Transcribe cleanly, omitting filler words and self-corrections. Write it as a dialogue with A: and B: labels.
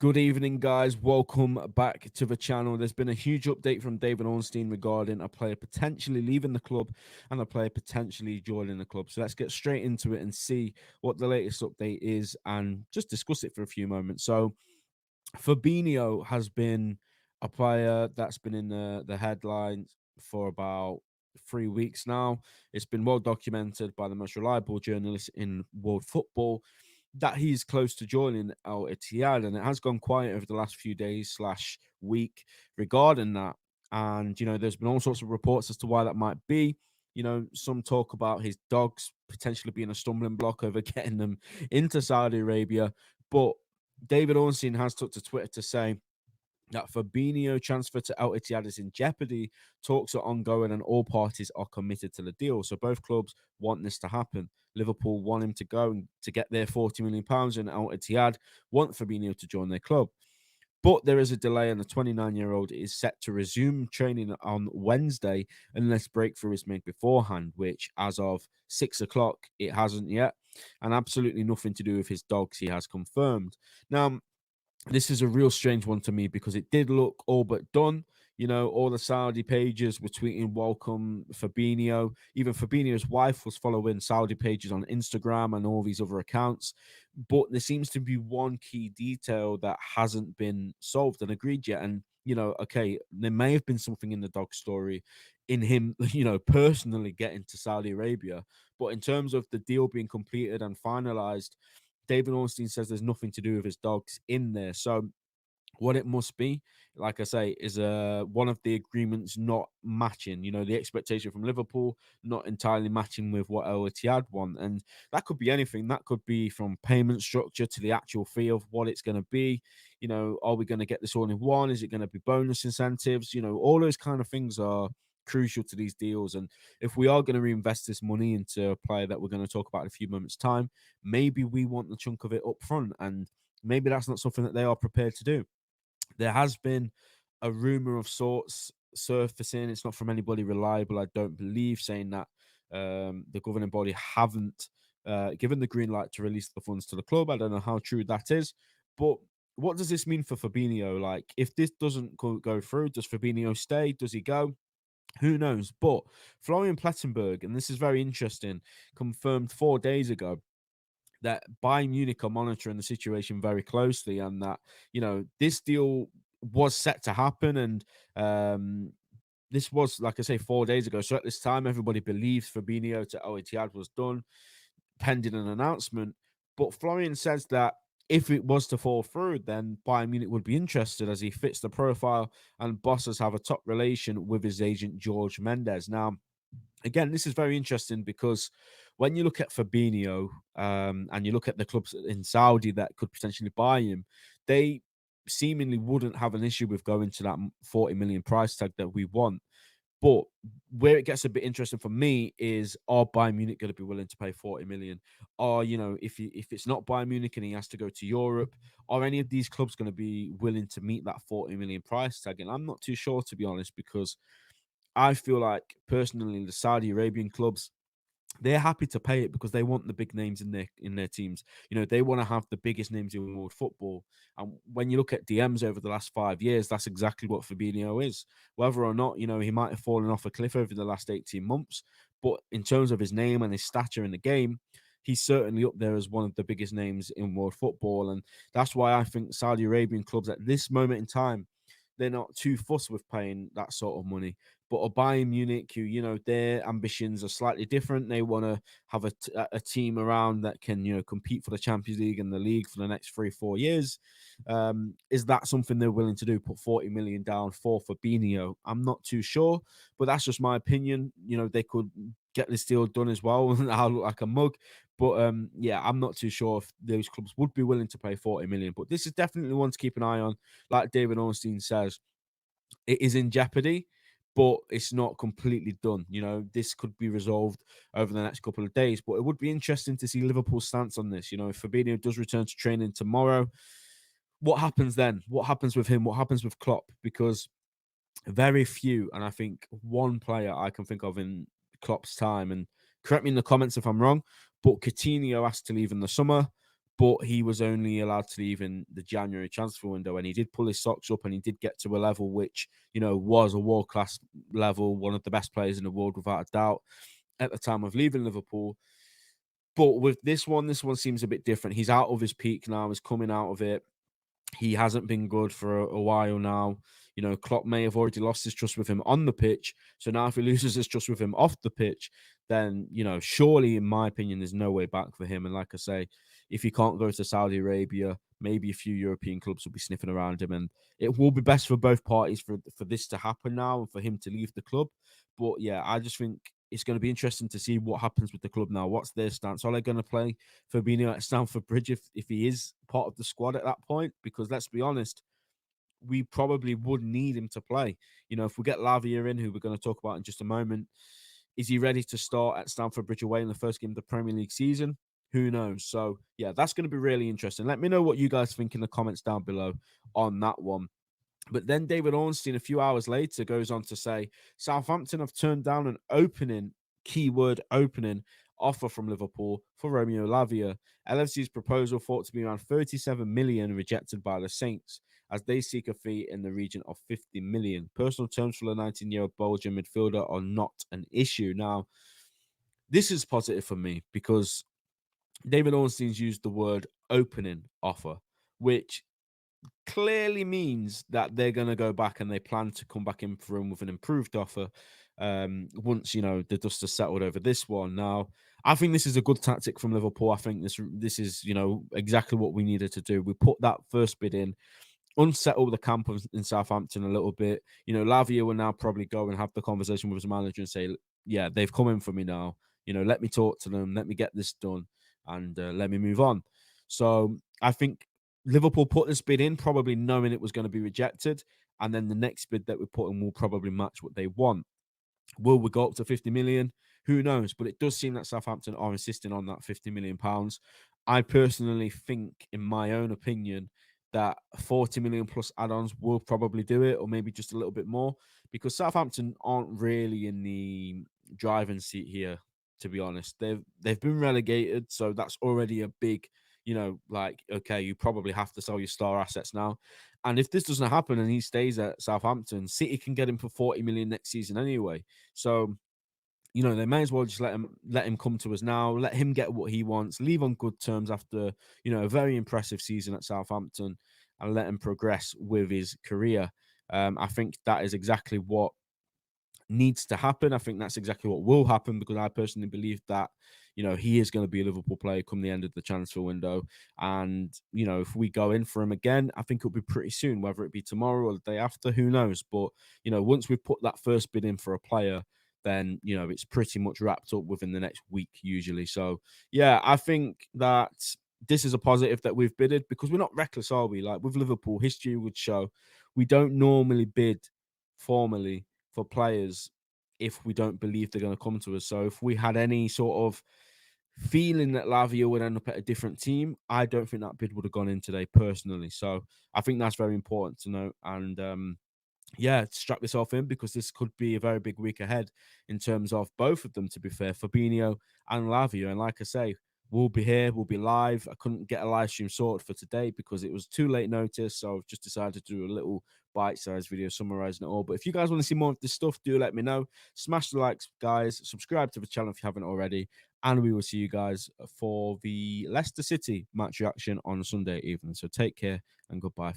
A: Good evening, guys. Welcome back to the channel. There's been a huge update from David Ornstein regarding a player potentially leaving the club and a player potentially joining the club. So let's get straight into it and see what the latest update is and just discuss it for a few moments. So Fabinho has been a player that's been in the headlines for about 3 weeks now. It's been well documented by the most reliable journalists in world football that he's close to joining Al Ittihad, and it has gone quiet over the last few days slash week regarding that. And there's been all sorts of reports as to why that might be. Some talk about his dogs potentially being a stumbling block over getting them into Saudi Arabia, but David Ornstein has took to Twitter to say that Fabinho transfer to Al Ittihad is in jeopardy. Talks are ongoing and all parties are committed to the deal. So both clubs want this to happen. Liverpool want him to go and to get their £40 million, and Al Ittihad want Fabinho to join their club. But there is a delay, and the 29-year-old is set to resume training on Wednesday unless breakthrough is made beforehand, which, as of 6 o'clock, it hasn't yet, and absolutely nothing to do with his dogs, he has confirmed. Now, this is a real strange one to me because it did look all but done. All the Saudi pages were tweeting welcome Fabinho. Even Fabinho's wife was following Saudi pages on Instagram and all these other accounts. But there seems to be one key detail that hasn't been solved and agreed yet. And, okay, there may have been something in the dog story in him, personally getting to Saudi Arabia. But in terms of the deal being completed and finalized, David Ornstein says there's nothing to do with his dogs in there. So what it must be, like I say, is one of the agreements not matching. The expectation from Liverpool not entirely matching with what El Ittihad want, and that could be anything. That could be from payment structure to the actual fee of what it's going to be. Are we going to get this all in one? Is it going to be bonus incentives? All those kind of things are crucial to these deals. And if we are going to reinvest this money into a player that we're going to talk about in a few moments' time, maybe we want the chunk of it up front, and maybe that's not something that they are prepared to do. There has been a rumor of sorts surfacing. It's not from anybody reliable, I don't believe, saying that the governing body haven't given the green light to release the funds to the club. I don't know how true that is, but what does this mean for Fabinho? Like, if this doesn't go through, does Fabinho stay? Does he go? Who knows? But Florian Plettenberg, and this is very interesting, confirmed 4 days ago that Bayern Munich are monitoring the situation very closely, and that this deal was set to happen, and this was, like I say, 4 days ago. So at this time, everybody believes Fabinho to Al Ittihad was done, pending an announcement. But Florian says that if it was to fall through, then Bayern Munich would be interested as he fits the profile, and bosses have a top relation with his agent George Mendes. Now, again, this is very interesting because when you look at Fabinho and you look at the clubs in Saudi that could potentially buy him, they seemingly wouldn't have an issue with going to that 40 million price tag that we want. But where it gets a bit interesting for me is, are Bayern Munich going to be willing to pay 40 million? Or, if it's not Bayern Munich and he has to go to Europe, are any of these clubs going to be willing to meet that 40 million price tag? And I'm not too sure, to be honest, because I feel like personally the Saudi Arabian clubs, they're happy to pay it because they want the big names in their teams. They want to have the biggest names in world football. And when you look at DMs over the last 5 years, that's exactly what Fabinho is. Whether or not, he might have fallen off a cliff over the last 18 months, but in terms of his name and his stature in the game, he's certainly up there as one of the biggest names in world football. And that's why I think Saudi Arabian clubs at this moment in time, they're not too fussed with paying that sort of money. But a Bayern Munich, who, their ambitions are slightly different. They want to have a team around that can, compete for the Champions League and the league for the next 3-4 years. Is that something they're willing to do? Put 40 million down for Fabinho? I'm not too sure, but that's just my opinion. They could get this deal done as well. I'll look like a mug. But yeah, I'm not too sure if those clubs would be willing to pay 40 million. But this is definitely one to keep an eye on. Like David Ornstein says, it is in jeopardy, but it's not completely done. This could be resolved over the next couple of days. But it would be interesting to see Liverpool's stance on this. If Fabinho does return to training tomorrow, what happens then? What happens with him? What happens with Klopp? Because very few, and I think one player I can think of in Klopp's time, and correct me in the comments if I'm wrong, but Coutinho has to leave in the summer. but he was only allowed to leave in the January transfer window, and he did pull his socks up, and he did get to a level which, was a world class level, one of the best players in the world without a doubt at the time of leaving Liverpool. But with this one seems a bit different. He's out of his peak now. He's coming out of it. He hasn't been good for a while now. Klopp may have already lost his trust with him on the pitch. So now if he loses his trust with him off the pitch, then, surely, in my opinion, there's no way back for him. And like I say, if he can't go to Saudi Arabia, maybe a few European clubs will be sniffing around him. And it will be best for both parties for this to happen now and for him to leave the club. But yeah, I just think it's going to be interesting to see what happens with the club now. What's their stance? Are they going to play Fabinho at Stamford Bridge if he is part of the squad at that point? Because let's be honest, we probably would need him to play. If we get Lavia in, who we're going to talk about in just a moment, is he ready to start at Stamford Bridge away in the first game of the Premier League season? Who knows? So, yeah, that's going to be really interesting. Let me know what you guys think in the comments down below on that one. But then David Ornstein, a few hours later, goes on to say Southampton have turned down an keyword opening offer from Liverpool for Romeo Lavia. LFC's proposal, thought to be around 37 million, rejected by the Saints, as they seek a fee in the region of 50 million. Personal terms for the 19-year-old Belgian midfielder are not an issue. Now, this is positive for me because David Ornstein's used the word opening offer, which clearly means that they're going to go back and they plan to come back in for him with an improved offer once the dust has settled over this one. Now, I think this is a good tactic from Liverpool. I think this is exactly what we needed to do. We put that first bid in, unsettle the camp in Southampton a little bit. Lavia will now probably go and have the conversation with his manager and say, yeah, they've come in for me now. Let me talk to them, let me get this done, and let me move on. So I think Liverpool put this bid in probably knowing it was going to be rejected, and then the next bid that we put in will probably match what they want. Will we go up to 50 million? Who knows? But it does seem that Southampton are insisting on that 50 million pounds. I personally think, in my own opinion, that 40 million plus add-ons will probably do it, or maybe just a little bit more, because Southampton aren't really in the driving seat here, to be honest. They've been relegated, so that's already a big, okay, you probably have to sell your star assets now. And if this doesn't happen and he stays at Southampton, City can get him for 40 million next season anyway. So, they may as well just let him come to us now, let him get what he wants, leave on good terms after, a very impressive season at Southampton, and let him progress with his career. I think that is exactly what needs to happen. I think that's exactly what will happen, because I personally believe that, he is going to be a Liverpool player come the end of the transfer window. And, if we go in for him again, I think it'll be pretty soon, whether it be tomorrow or the day after, who knows? But, once we've put that first bid in for a player, then, it's pretty much wrapped up within the next week usually. So, yeah, I think that this is a positive that we've bidded, because we're not reckless, are we? Like with Liverpool, history would show we don't normally bid formally for players if we don't believe they're going to come to us. So if we had any sort of feeling that Lavia would end up at a different team, I don't think that bid would have gone in today personally. So I think that's very important to know. And yeah, strap yourself in, because this could be a very big week ahead in terms of both of them, to be fair, Fabinho and Lavia. And like I say, we'll be here, we'll be live. I couldn't get a live stream sorted for today because it was too late notice. So I've just decided to do a little bite-sized video summarizing it all. But if you guys want to see more of this stuff, do let me know. Smash the likes, guys. Subscribe to the channel if you haven't already. And we will see you guys for the Leicester City match reaction on Sunday evening. So take care and goodbye.